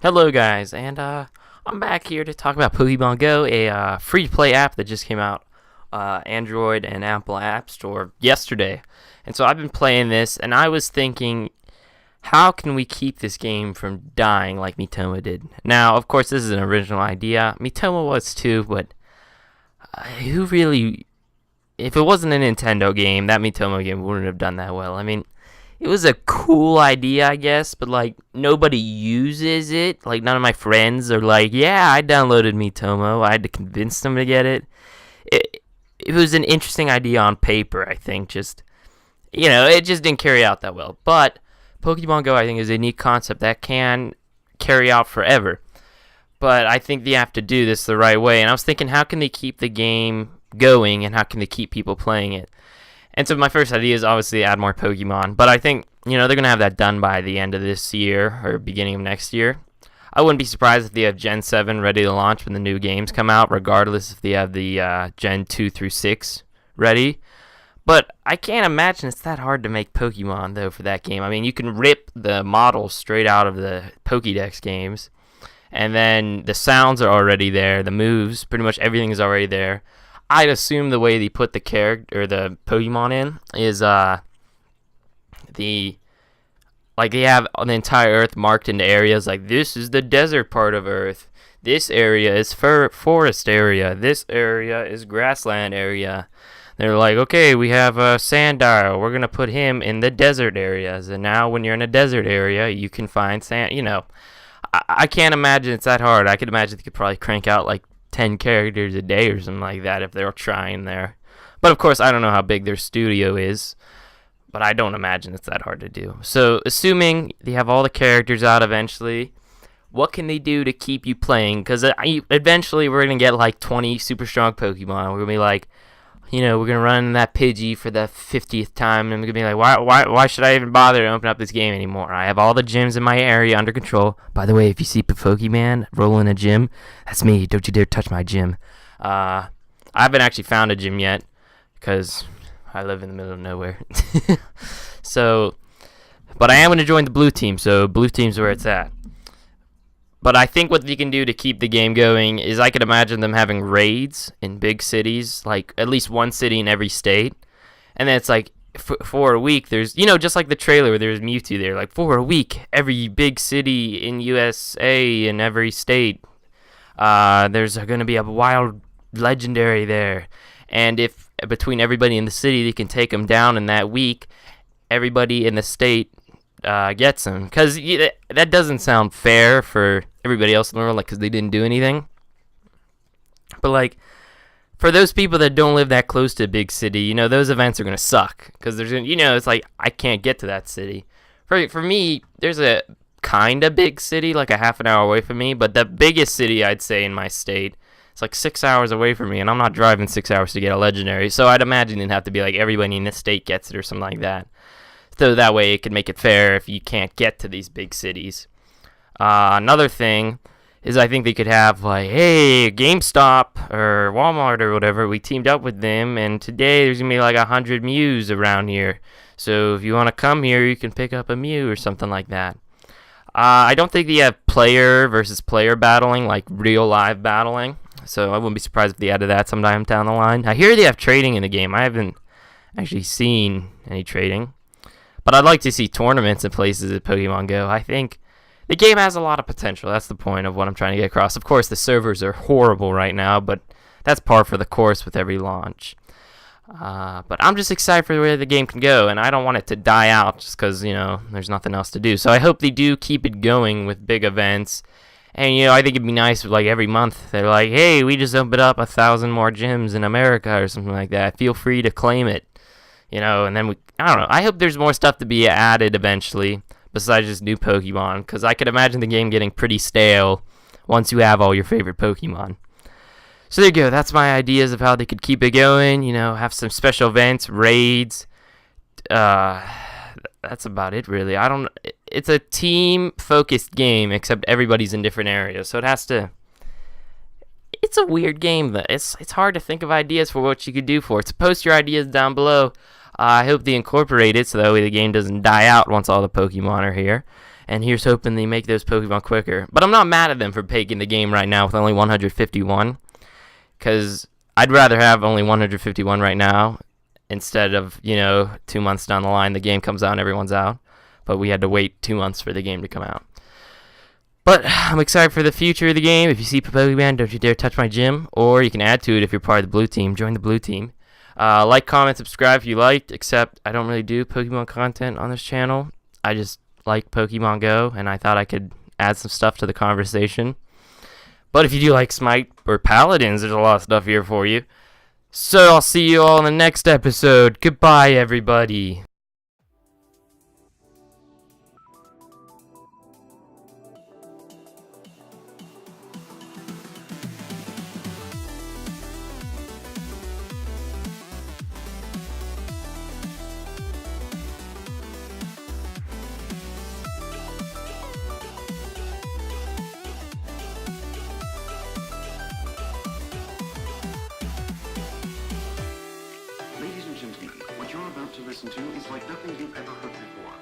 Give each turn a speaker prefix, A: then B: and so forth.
A: Hello, guys, and I'm back here to talk about Pokemon Go, a free-to-play app that just came out, Android and Apple App Store yesterday. And so I've been playing this, and I was thinking, how can we keep this game from dying like Miitomo did? Now, of course, this is an original idea. Miitomo was too, but who really? If it wasn't a Nintendo game, that Miitomo game wouldn't have done that well. I mean, it was a cool idea, I guess, but, like, nobody uses it. Like, none of my friends are like, yeah, I downloaded Miitomo. I had to convince them to get it. It was an interesting idea on paper, I think. Just, it just didn't carry out that well. But Pokemon Go, I think, is a neat concept that can carry out forever. But I think they have to do this the right way. And I was thinking, how can they keep the game going, and how can they keep people playing it? And so my first idea is obviously add more Pokemon, but I think, they're going to have that done by the end of this year or beginning of next year. I wouldn't be surprised if they have Gen 7 ready to launch when the new games come out, regardless if they have the Gen 2 through 6 ready. But I can't imagine it's that hard to make Pokemon, though, for that game. I mean, you can rip the models straight out of the Pokédex games, and then the sounds are already there, the moves, pretty much everything is already there. I'd assume the way they put the character or the Pokemon in is they have the entire Earth marked into areas like this is the desert part of Earth, this area is forest area, this area is grassland area. They're like, okay, we have a Sandile, we're gonna put him in the desert areas, and now when you're in a desert area, you can find sand. I can't imagine it's that hard. I could imagine they could probably crank out like 10 characters a day or something like that if they're trying there. But of course, I don't know how big their studio is, but I don't imagine it's that hard to do. So assuming they have all the characters out eventually, what can they do to keep you playing? Because eventually we're going to get like 20 super strong Pokemon. We're going to be like, we're going to run that Pidgey for the 50th time, and we're going to be like, why should I even bother to open up this game anymore? I have all the gyms in my area under control. By the way, if you see Pokemon rolling a gym, that's me. Don't you dare touch my gym. I haven't actually found a gym yet, because I live in the middle of nowhere. But I am going to join the blue team, so blue team's where it's at. But I think what you can do to keep the game going is I could imagine them having raids in big cities, like at least one city in every state. And then it's like for a week, there's, just like the trailer where there's Mewtwo there, like for a week, every big city in USA in every state, there's going to be a wild legendary there. And if between everybody in the city, they can take them down in that week, everybody in the state gets them, because that doesn't sound fair for everybody else in the world, like, because they didn't do anything. But like, for those people that don't live that close to a big city, those events are gonna suck, because there's it's like I can't get to that city. For me, there's a kind of big city like a half an hour away from me, but the biggest city I'd say in my state, it's like 6 hours away from me, and I'm not driving 6 hours to get a legendary. So I'd imagine it'd have to be like everybody in this state gets it or something like that. So that way it can make it fair if you can't get to these big cities. Another thing is I think they could have like, hey, GameStop or Walmart or whatever, we teamed up with them, and today there's going to be like 100 Mews around here. So if you want to come here, you can pick up a Mew or something like that. I don't think they have player versus player battling, like real live battling. So I wouldn't be surprised if they added that sometime down the line. I hear they have trading in the game. I haven't actually seen any trading. But I'd like to see tournaments and places at Pokemon Go. I think the game has a lot of potential. That's the point of what I'm trying to get across. Of course, the servers are horrible right now, but that's par for the course with every launch. But I'm just excited for where the game can go, and I don't want it to die out just because, there's nothing else to do. So I hope they do keep it going with big events. And, I think it'd be nice if, like, every month they're like, hey, we just opened up 1,000 more gyms in America or something like that. Feel free to claim it. And then I don't know. I hope there's more stuff to be added eventually besides just new Pokemon, because I could imagine the game getting pretty stale once you have all your favorite Pokemon. So there you go. That's my ideas of how they could keep it going. Have some special events, raids. That's about it, really. It's a team-focused game, except everybody's in different areas, so it has to. It's a weird game, but it's hard to think of ideas for what you could do for it. So post your ideas down below. I hope they incorporate it so that way the game doesn't die out once all the Pokemon are here. And here's hoping they make those Pokemon quicker. But I'm not mad at them for making the game right now with only 151. Because I'd rather have only 151 right now instead of, 2 months down the line the game comes out and everyone's out. But we had to wait 2 months for the game to come out. But I'm excited for the future of the game. If you see Pokemon, don't you dare touch my gym. Or you can add to it if you're part of the blue team. Join the blue team. Like, comment, subscribe if you liked. Except I don't really do Pokemon content on this channel. I just like Pokemon Go, and I thought I could add some stuff to the conversation. But if you do like Smite or Paladins, there's a lot of stuff here for you. So I'll see you all in the next episode. Goodbye, everybody.
B: Ladies and gentlemen, what you're about to listen to is like nothing you've ever heard before.